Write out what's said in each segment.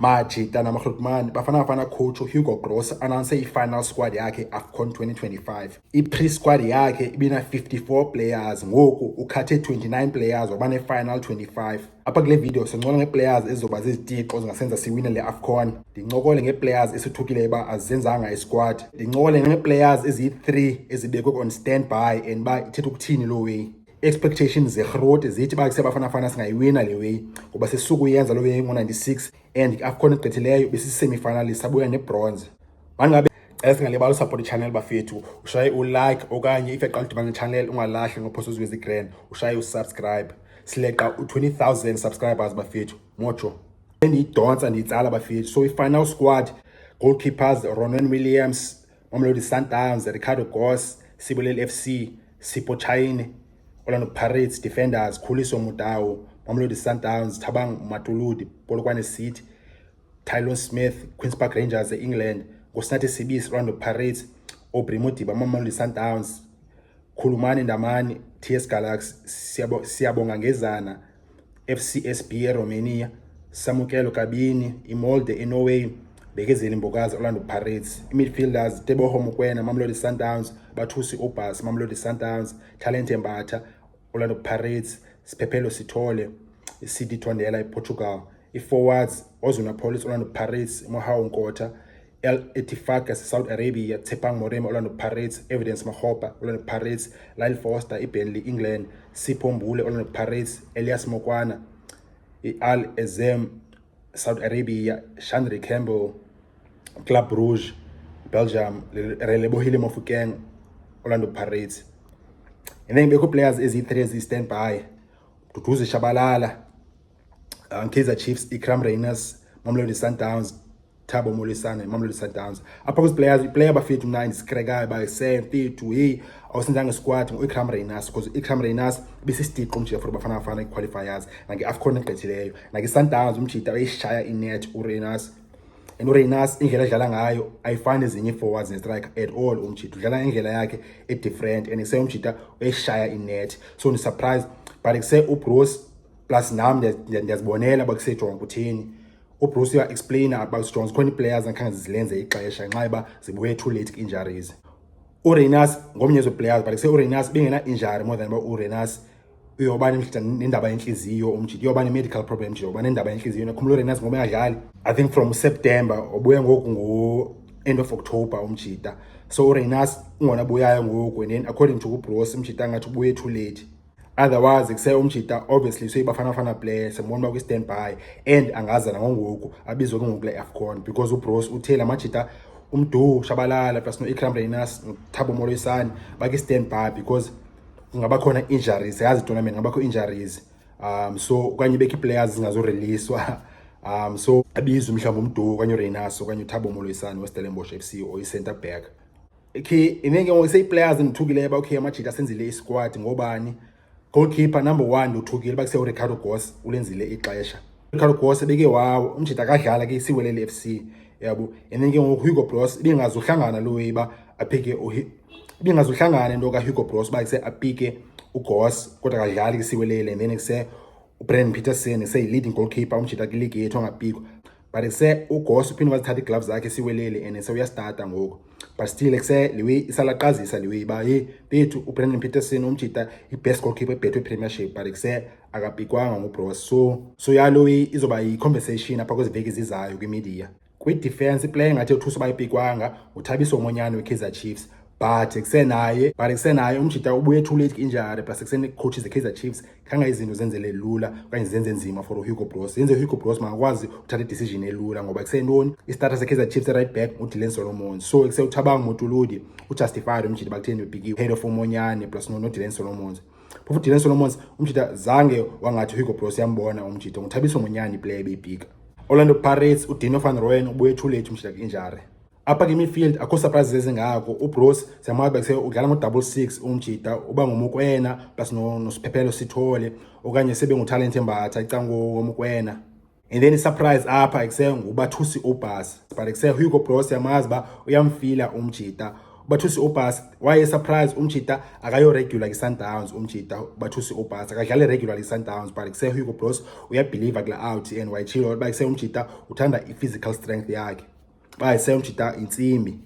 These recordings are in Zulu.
Majita namaHlukman bafana coach Hugo Broos announce i-final squad yakhe AFCON 2025. I-pre-squad yakhe ibina 54 players, ngoku ukhathe 29 players wabane final 25. Apha kule video sincokola ngee-players ezizoba zizitixo zingasenza siwine le AFCON. Ndincokole ngee-players esithukileyo uba azenzanga isquad. Ndincokole ngee-players eziyi-3 ezibekwe on standby and ba ithetha ukuthini loo way. Expectations zeGroot zithi bakuse bafana singayiwina le way ngoba sisukuyenza lo way ngo-96 and i-AFCON egqithileyo besi-semi-finalist sabuya nebronze. Mangabe singalibali usupport i-channel bafethu, ushaye ulike okanye if eqala udibana ne-channel ungalahli ngophosa uzwe ezi-grand, ushaye usubscribe. Sileqa u-20,000 subscribers bafethu, mocho. Ndiyidonsa ndiyitsala bafethu. So i-final squad, goalkeepers Ronwen Williams, Mamelodi Sundowns, Ricardo Goss, Sibuleli FC, Sipho Chayine, Orlando Pirates. Defenders Khuliso Mudau, Mamelodi Sundowns, Thabang Matuludi, Polokwane City, Tylon Smith, Queen's Park Rangers England, Ngosinathi Sibisi, Orlando Pirates, Aubrey Modiba, Mamelodi Sundowns, Khulumani Ndamani, TS Galaxy, Siyabonga Ngezana, FCSB Romania, Samukelo Kabini, Imolde Norway, Bekezeli Mbokazi, Orlando Pirates. Midfielders Teboho Mokoena, Mamelodi Sundowns, Bathusi Obas, Mamelodi Sundowns, Talente Mbatha, Orlando Pirates, Siphelo Sithole, Sidi Tondela, Portugal. I-forwards Ozuna Police, Orlando Pirates, Mohau Nkotha, El Etifaka, Saudi Arabia, Tshepang Moremi, Orlando Pirates, Evidence Mahopa, Orlando Pirates, Lyle Foster, Burnley England, Sipho Mbule, Orlando Pirates, Elias Mokwana, Al Ezem, Saudi Arabia, Shandri Campbell, Club Brugge, Belgium, Relebohile Mofokeng, Orlando Pirates. And then beko players ezi-3 stand by, Duduzi Shabalala, Kaizer Chiefs, Ikram Reyners, Mamelodi Sundowns, Thabo Molisane, Mamelodi Sundowns. Apha kwezi players, i-player bafethu mna ndisikrekayo bayise mfethu hey awusenzanga squad ngo-Ikram Reyners because i-Ikram Reyners bisisitiqo umjita for bafana i-qualifiers nange-AFCON egqithileyo. Nange-Sundowns umjita uyishaya inet uReyners. And uReyners indlela adlala ngayo ayifani ezinye i-forwards ne-striker at all. Umjita udlala indlela yakhe e-different and kuse umjita uyishaya inet. So ndi-surprised but kuse uBruce plus nam ndiyazibonela bakusejonga kuthini. uBruce uya-explain about strong zikhona i-players angakhange zilenze ixesha ngenxa yoba zibuye too late injuries. uReyners ngomnye wezo-players but kuse uReyners bengena-injury more than uba uReyners uyoba nendaba yenhliziyo umjita, uyoba ne-medical problem nje, uyoba nendaba yenhliziyo. Nakhumbula uReyners ngoba engadlali I think from September ubuye ngoku ngo-end of October umjita. So uReyners ungona buyayo ngoku and then according to uBruce umjita ngathi ubuye too late. Otherwise kuse umjita obviously suyibafana player sembona ba kwi-standby and angaza nangoku abizwe ke ngoku le AFCON because uBruce uthe la majita umdu Shabalala plus no-Ikram Reyners noThabo Molisane baki-standby because kungaba khona injuries, yazi tournament ngabakho injuries. So okanye beke players zingazoreleaswa. So abizwe mhlawumbe umdu okanye uReyners okanye uThabo Molisane weStellenbosch FC or i-center back. Okay, inenge ngose i-players ngithukile ba okay amajita senzile i-squad ngobani. Goalkeeper number 1 uthukile bakuse uRicardo Goss ulenzile ixesha. uRicardo Goss beke wawo umjita kadlala ke isiwelele FC yabo. And then ke ngoku Hugo Broos bengazohlangana lo weba aphike bengazohlangana into ka Hugo Broos bakuse apike uGoss kodwa kadlali isiwelele. And then kuse uBrandon Peterson leading goalkeeper umjita ke league yethu angapikwa. But kuse uGoss uphinde wathatha igloves zakhe isiwelele and se uyastarta ngoku. But still kuse liwe isalaqazisa liwe ba hey bethu uBrandon Peterson umjita i-best goalkeeper ebhethwe Premiership but kuse akapikwanga nguBroos. So yalo izoba i-conversation apha kwezi veki ezizayo kwi-media. Kwi-defense iplayer ngathi uthuso bayipikwanga uThabiso Monyane we-Kaizer Chiefs but kusenaye umjita ubuye too late injury plus kusene-coaches ze-Kaizer Chiefs khanga izinto zenzele lula okanye zenze nzima for Hugo Broos. Yenze Hugo Broos mangakwazi uthatha i-decision elula ngoba kusentoni i-starter se-Kaizer Chiefs right back uDylan Solomon. So kuse uThabang Motuludi ujustified umjita bakutheni bepikiwe head of uMonyane plus noDylan Solomon. Phofu uDylan Solomon umjita zange wangathi Hugo Broos yambona umjita nguThabiso Monyane player beyipika. Orlando Pirates uDino van Rooyen ubuye too late umjita injury. Apha ke-midfield akho surprises ezingako. uBruce siyamazi bakuse udlala ngo-6-6 umjita uba nguMokoena plus noSiphephelo Sithole okanye sebe nguTalente Mbatha icango ngoMokoena. And then i-surprise apha kuse nguBathusi Obas but kuse Hugo Broos siyamazi ba uyamfila umjita Bathusi Obhas waye surprise umchita akayo regular ki-Sundowns umchita Bathusi Obhas akadlale regular ki-Sundowns but kuse Hugo Broos uyabelieve kula out and wayechilo bayise umchita uthanda i-physical strength yakhe bayise umchita insimbi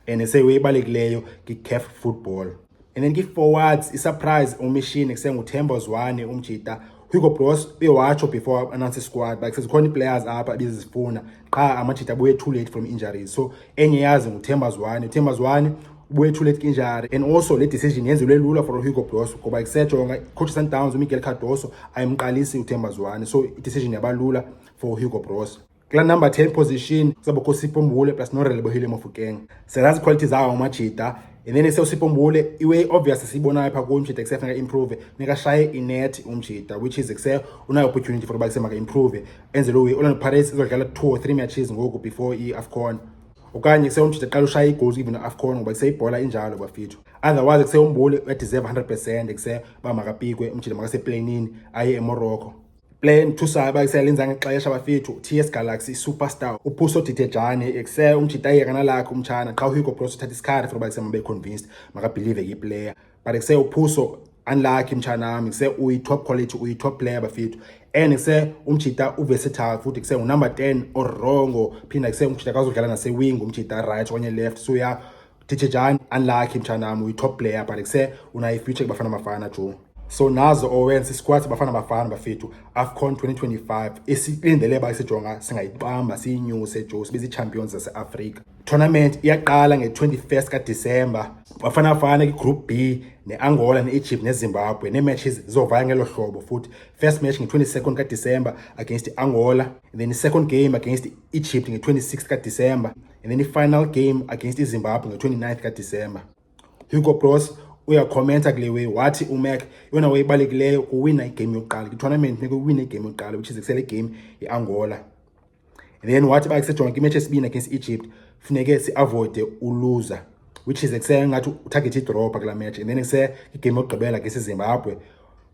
and seyibalulekileyo ki-CAF football. And then ki-forwards i-surprise umishini kuse nguThemba Zwane umchita Hugo Broos bewatsho before announce squad but sezikhona players apha bezifuna qha amachita buye too late from injuries, so enye yazi nguThemba Zwane. uThemba Zwane buye too late injury and also le decision yenziwe lula for Hugo Broos ngoba kusejonga coach Sundowns uMiguel Cardoso ayimqalisi uThemba Zwane, so i-decision yabalula for Hugo Broos. Kula number 10 position kusabakho Sipho Mbule plus Norelebohile Mofokeng. Serazi quality zawo amachita and then Sipho Mbule iwe obvious sibonayo pha ku umchita kusefuna improve nika shaye inet umchita which is unayo opportunity for bakuse maka improve enze lo way Orlando Pirates izodlala 2 or 3 matches ngoku before i-AFCON okanye umchita qala ushaye i-goals even no-AFCON ngoba kuseyibhola injalo bafethu. Otherwise uMbule uyadeserve 100% bamakapikwe umchita makaseplanini aye eMorocco. Plan thusayo bayiselenza ngexesha bafethu TS Galaxy superstar uPhuso Dithejane umchita yekana lakhe umtshana xa Hugo Broos uthatha isikhathi for bakuse mabe convinced makabelieve ki-player but uPhuso unlucky mtshana uyi-top quality uyi-top player bafethu and umchita uversatile futhi unumber 10 or wrong phinda umchita kazodlala nase-wing umchita right okanye left, so Dithejane unlucky mtshana uyi-top player but unayo i-future kubafana bafana jo. So nazo owenza squad bafana bafana bafethu AFCON 2025 esilindele bayisejonga singayibamba siyinyuse jo sibe champions zase-Africa. Tournament iyaqala nge-21st kaDisemba bafana bafana ki-Group B ne-Angola ne-Egypt ne-Zimbabwe ne-matches zizovaya ngelo hlobo futhi. First match nge-22nd kaDisemba against Angola and then i-second game against Egypt nge-26th kaDisemba and then i-final game against Zimbabwe nge-29th kaDisemba. Hugo Broos uyakhomenta kule way wathi uMac yona wayebalulekileyo kuwina igame yokuqala ki-tournament nekuwina igame yokuqala which is kusele game i-Angola and then wathi bakusejonga imatch esibini against Egypt funeke si-avoide uluza which is ngathi utarget i-draw kula match and then igame yokugqibela against Zimbabwe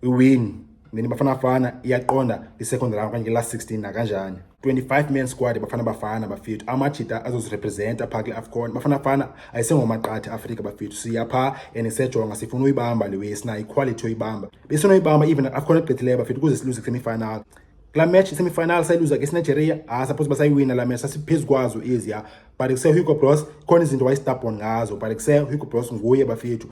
iwin then bafana bafana iyaqonda i-second round kanye last 16 nakanjani. 25 man squad bafana bafana bafethu amachita azozirepresenta pha kwi-AFCON bafana bafana ayisengomaqatha Africa bafethu siya pha and sejonga sifuna uyibamba lewe sinayo equality oyibamba besinoyibamba even AFCON egqithileyo bafethu ukuze siluze semi-final. Kula match semi-final sayiluza against Nigeria suppose basayiwina la match sasiphezu kwazo eziya but Hugo Broos khona izinto wayestubborn ngazo but Hugo Broos nguye bafethu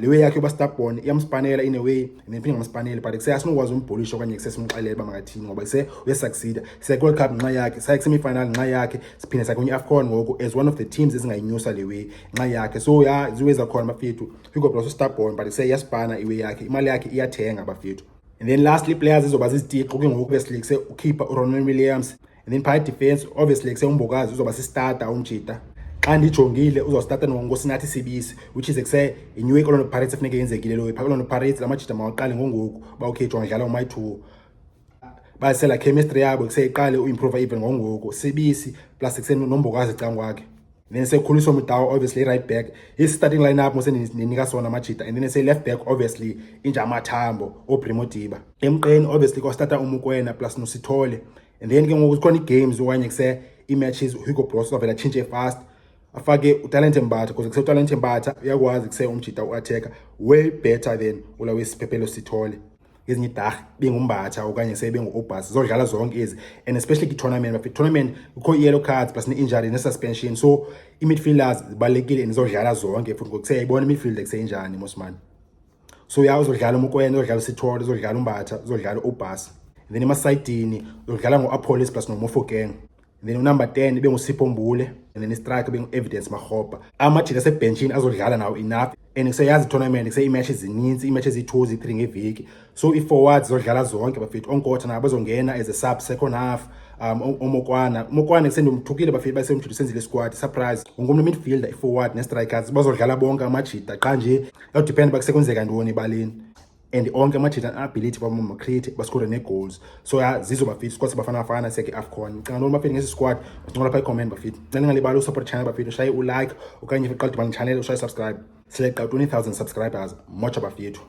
lewe yakhe yobastubborn iyamspanela in a way and then phinde ngamspanela but asinokwazi umbholisha okanye simxelele bamakathini ngoba uyasucceed World Cup nxa yakhe saye semi-final nxa yakhe siphinde sakunye AFCON ngoku as one of the teams ezingayinyusa lewe nxa yakhe, so ziwe zakhona bafethu Hugo Broos stubborn but yaspana iwe yakhe imali yakhe iyathenga bafethu. And then lastly players izoba zizitiqo ke ngoku obviously ukhipha uRonwen Williams and then by defense obviously uMbokazi uzoba si-starter umchita xa ndijongile uzostarta ngoSinathi Sibisi which is inew Orlando Pirates efuneke yenzekile lo Orlando Pirates lamachita mawaqale ngoku okay jonga dlala uMayi 2 bayisela chemistry yabo iqale uimprove even ngoku Sibisi plus noMbokazi cangwakhe then Khuliso Mutawa obviously right back his starting lineup ninika sona machita and then left back obviously Injama Thambo oPrimo Diba emqeni obviously starta uMokoena plus noSithole and then ke ngoku khona games okanye i-matches Hugo Broos ovela change fast afake uTalente Mbatha because uTalente Mbatha uyakwazi umchita u-attacker way better than ulawesiphephelo Sithole ezinye idarh benguMbatha okanye bengu-Obhas zodlala zonke ezi and especially ki-tournament kukho i-yellow cards plus ne-injury ne-suspension, so i-midfielders zibalulekile nizodlala zonke futhi ngokuseyayibona i-midfield kuseyinjani mosman. So uzodlala uMokoena, uzodlala uSithole, uzodlala uMbatha, uzodlala u-Obhas and then emasayidini uzodlala ngo-Apollos plus noMofokeng and then unumber 10 benguSipho Mbule and then istrike bengu-Evidence Makgopa. Amajita asebhenchini azodlala nawo enough and kuseyazi i-tournament i-matches zininzi, i-matches i-2 zi-3 ngeveki, so i-forwards zodlala zonke bafethu onkotha nabo bazongena as a sub second half. Umokwana kusendomthukile bafethu basemjulu senzile squad surprise ngomnye midfielder i-forward ne-strikers bazodlala bonke amajita qha nje yawudepend bakusekwenzeka ntoni ebaleni and onke amajita ability bama-create bascore ne-goals, so zizoba fit squad bafana seke AFCON. Cinga noma bafethu ngesi squad ncola pha i-comment bafethu ngalibali usupport channel bafethu ushaye ulike okanye uqala udibana channel ushaye subscribe sileqa 20,000 subscribers mocha bafethu.